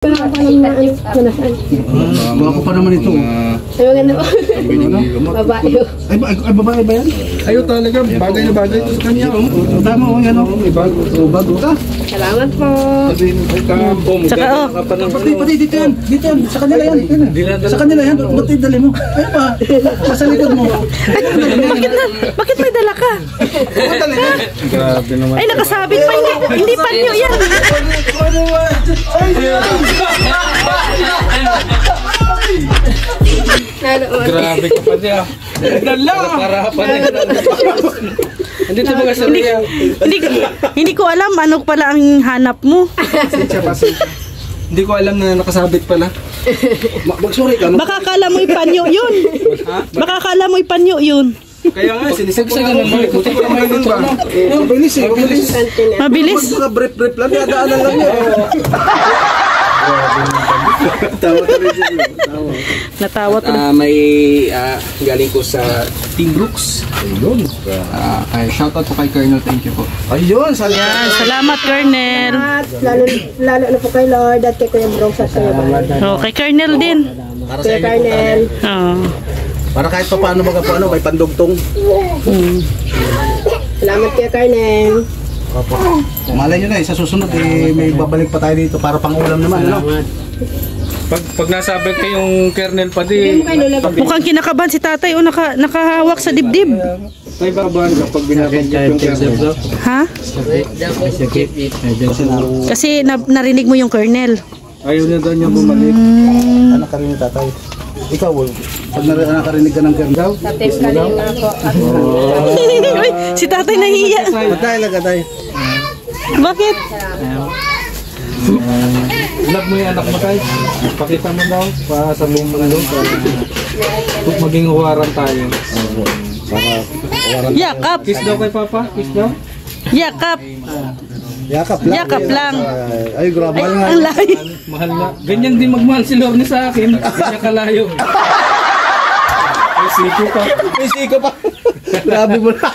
Baka pa naman ito. Ay, maganda po. Babae. Ay, babae ba yan? Ayaw talaga, bagay na bagay ito sa kanya. Tama o yan o. Bago ka. Salamat po. Saka Pati dito yan. Dito yan. Sa kanila yan. Sa kanila yan. Ba't dali mo? Ay pa. Sa likod mo. bakit may dala ka? Grabe naman. Ay, nakasabit pa. Hindi panyo yan. Grabe ka pa niya. Dala! Andito ba sa Ria? Hindi ko alam ano pala ang hanap mo. Hindi ko alam na nakasabit pala. Mag-sorry ka. Baka akala mo ipanyo yun. Baka akala mo ipanyo yun. Kaya nga, sinisip ko na naman. Buti ko naman yun ba? Mabilis eh. Mabilis. Mabilis. Brief lang. Dadaanan lang yun. Tawa ka rin dyan. Natawa to. May galing ko sa Team Brooks. Ayun. Shoutout po kay Colonel. Thank you po. Ayun. Yan, salamat Colonel. Lalo na po kay Lord at kay Kuya Bronx at Kuya Bal. Oh, kay Colonel din. Kuya Carnel. Oh. Para kahit pa paano may pandugtong. Salamat Kuya Carnel. Opo. Malay nyo na sa susunod may babalik pa tayo dito para pang-ulam naman. Ano? Pag nasabit kayong Colonel pa di. Mukhang kinakabahan si tatay o nakahawak sa dibdib. May babahan kapag binabanggit yung Colonel. Ha? Kasi narinig mo yung Colonel. Ayaw niya daw niya bumalik. Anak ka rin ni tatay. Ikaw, pag nakarinig ka ng kernel, Tapos kanina po. Uy, si tatay nahiya. patay lang ka tayo. Bakit? Love mo yung anak mo tayo. Pakita mo daw para sa buong mundo. Kung maging huwaran tayo. Yakap. Kiss daw kay Papa. Kiss daw. Yakap. Yakap lang. Yakap lang. Ay, grabe Ay, nga. ang layo. Mahal na. Ganyan din magmahal si Lorne sa akin. Ganyan kalayo. Ay, siko pa. May siko pa. Grabe mo na.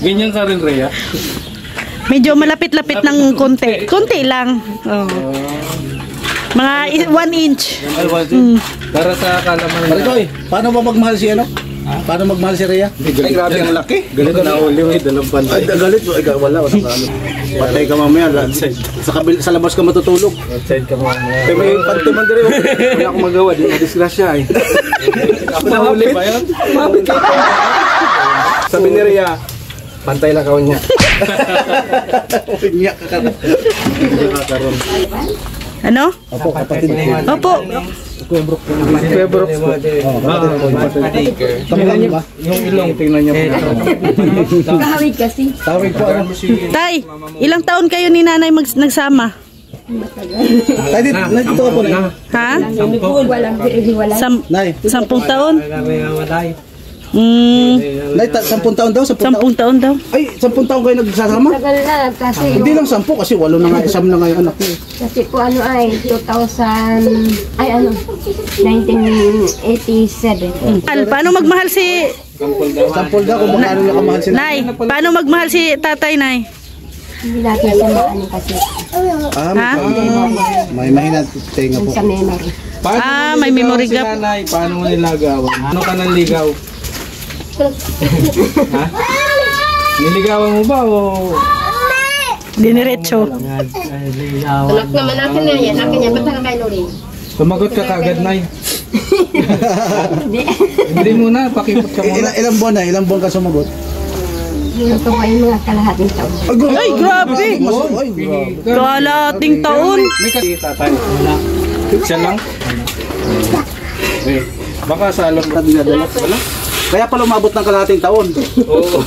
Ganyan ka rin, Rhea. Medyo malapit-lapit ng konti. Konti lang. Oh. Mga 1 inch. Para sa kalaman na. Marikoy, paano ba magmahal si ano? Paano magmahal si Rhea? Ay, grabe ang laki. Galit na uli mo, dalang Ay, pantay. galit mo. Ay, wala ka ano. Patay ka mamaya. Sa labas ka matutulog. Outside ka mga. Kaya may pantuman din rin. Wala akong magawa, di na-disgrasya eh. Ako na huli ba yun? Mabit ka. Sabi ni Rhea, pantay lang kawan niya. Pinyak ka ka. Ano? Opo, kapatid ko. Opo. Kuya Brooks po. Tingnan niyo ba? Yung ilong, tingnan niyo po. Kahawig kasi. Tawag po ano. Tay, ilang taon kayo ni nanay nagsama? Tay, dito ka po na. Ha? Walang hiwalay. 10 taon? Nay, 10 taon daw? 10 taon? 10 taon daw. Ay, 10 taon kayo nagsasama? Tagal na kasi. Hindi lang 10 kasi 8 na nga, 10 na nga yung anak niyo. Kasi po ano ay 1987. Paano magmahal si... Sampol daw kung magkano na kamahal sila. Nay, paano magmahal si tatay, Nay? Hindi natin sa ano kasi. Ha? May mahina tenga po. Sa memory. May memory gap. Nanay, paano mo nilagawan? Ano ka nang ligaw? Ha? Niligawan mo ba o... Diniretso. Anak naman akin na yan. Akin yan. Ba't ka kay Lorin? Sumagot ka kagad, Nay. Hindi muna, pakipot ka muna. Ilang buwan na? Ilang buwan ka sumagot? Yung ko ay mga kalahating taon. Ay, grabe! Ay, grabe. Kalating taon. May kasi tatay. Wala. Siya lang? Eh, baka sa alam mo. Wala? Kaya pala umabot ng kalahating taon. Oo.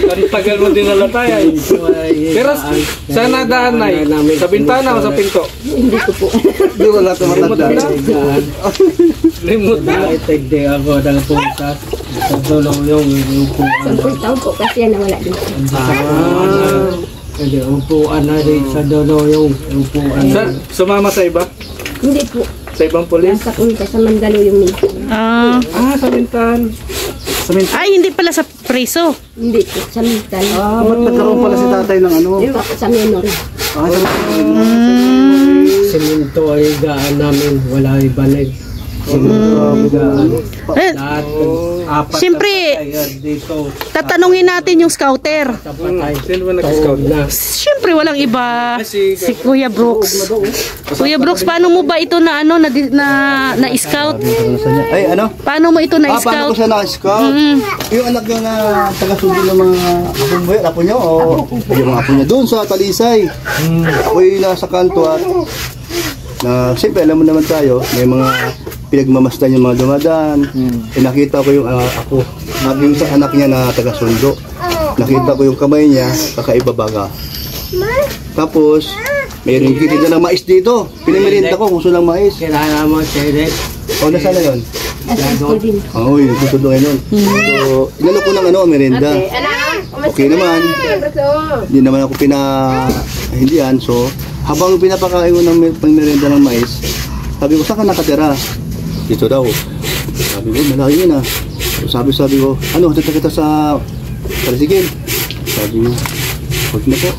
Ang tagal mo din nalatay ay. Pero sana daan na sa bintana o sa pinto? Hindi ko po. Hindi wala tumatanda. Limot na. Tagde ako ng punta sa dulong yung upuan. 10 taon po kasi yan nawala dito. Hindi, upuan na rin sa dulong yung upuan. Sumama sa iba? Hindi po. Sa ibang polis? Nasa punta sa Mandalo yung minsan. Ah, Sa bintan. ay, hindi pala sa preso. Hindi po, sa mental. Ba't nagkaroon pala si tatay ng ano? Sa menor. Semento ay gaan namin. Wala iba na. Semento ang gaan. Eh, Lahat, apat Siyempre, na patay dito. tatanungin natin yung scouter. Sino ba nag-scout na? Siyempre, walang iba. Si Kuya Brooks. Kuya Brooks, paano mo ba ito na scout? Ay, ano? Paano mo ito Paano ko na-scout? siya na-scout? Yung anak niya na taga-sundo ng mga apo niya, o yung mga apo niya doon sa Talisay. Ako'y nasa kanto at siyempre alam mo naman tayo, may mga pinagmamasdan yung mga dumadaan. Nakita ko yung ako, yung sa anak niya na taga-sundo. Nakita ko yung kamay niya, kakaiba baga. Tapos, mayroong kitid na ng mais dito. Pinamirinda ko kung saan ng mais. Kilala mo, Cedric? O, nasa na yun? Oo, yung tutulungan yun. So, inano ko ng merinda. Okay naman. Hindi naman ako hindihan. So, habang pinapakain ko ng pangmerienda ng mais, sabi ko, saan ka nakatira? Dito daw. Sabi ko, malayo na. So, sabi ko, hatid kita sa Kalasigil. Sabi ko, huwag na po.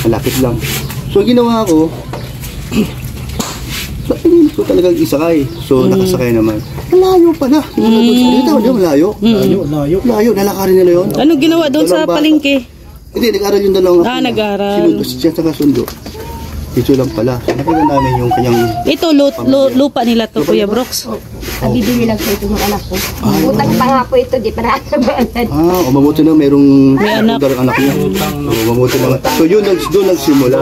Malapit lang. So, ginawa ko, pinilit ko talagang isakay. So, nakasakay naman. Malayo pala. Dito, malayo. Malayo, nalakarin nila yun. Anong ginawa doon sa palengke? Hindi, nag-aral yung dalawang apo niya. Nag-aral. Sinundo siya sa kasundo. Dito lang pala. Nakita namin yung kanyang... Ito, lupa nila to, Kuya Brooks. Bibili lang po ito ng anak ko. Utang pa nga po ito, di para nabalan. Mabuti na mayroong May anak. anak niya. Mabuti na. So yun, doon nagsimula.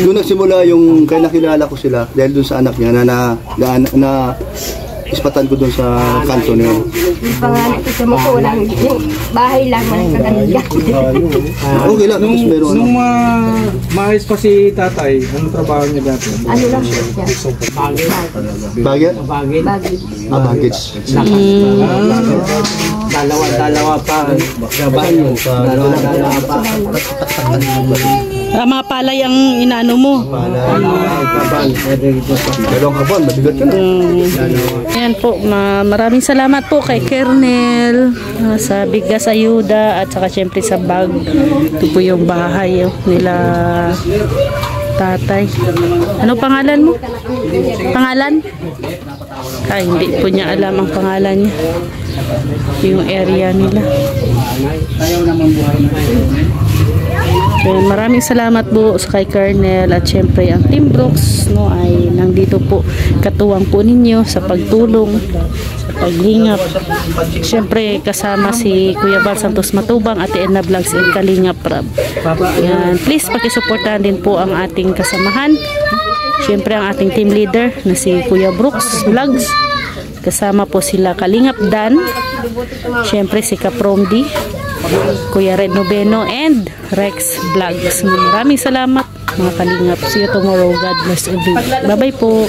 Doon nagsimula yung kaya nakilala ko sila dahil doon sa anak niya na ispatan ko doon sa kanto niya. Yung pangalan ko sa makulang, yung bahay lang, walang kaganda. Okay lang, tapos meron Nung maayos pa si tatay, anong trabaho niya dati? Ano lang po siya? Bagay? Bagay. Baggage. Dalawa pa. Dalawa pa. Mga palay ang inaano mo. Dalawang kaban, mabigat ka na. Ayan po, maraming salamat po kay Kernel sa bigas ayuda at saka syempre sa bag. Ito po yung bahay nila tatay. Ano pangalan mo? Pangalan? Ay, hindi po niya alam ang pangalan niya. Yung area nila. Ayan, maraming salamat po sa kay Kernel at syempre ang Team Brooks ay nandito po katuwang po ninyo sa pagtulong sa paglingap. Syempre kasama si Kuya Val Santos Matubang, Ate Edna Vlogs and Kalingap Rab. Ayan, please pakisuportahan din po ang ating kasamahan. Syempre ang ating team leader na si Kuya Brooks Vlogs. Kasama po sila Kalingap Dan, syempre si Kapromdi, Kuya Red Noveno and Rex Vlogs. Maraming salamat mga Kalingap. See you tomorrow. God bless everyone. Bye bye po.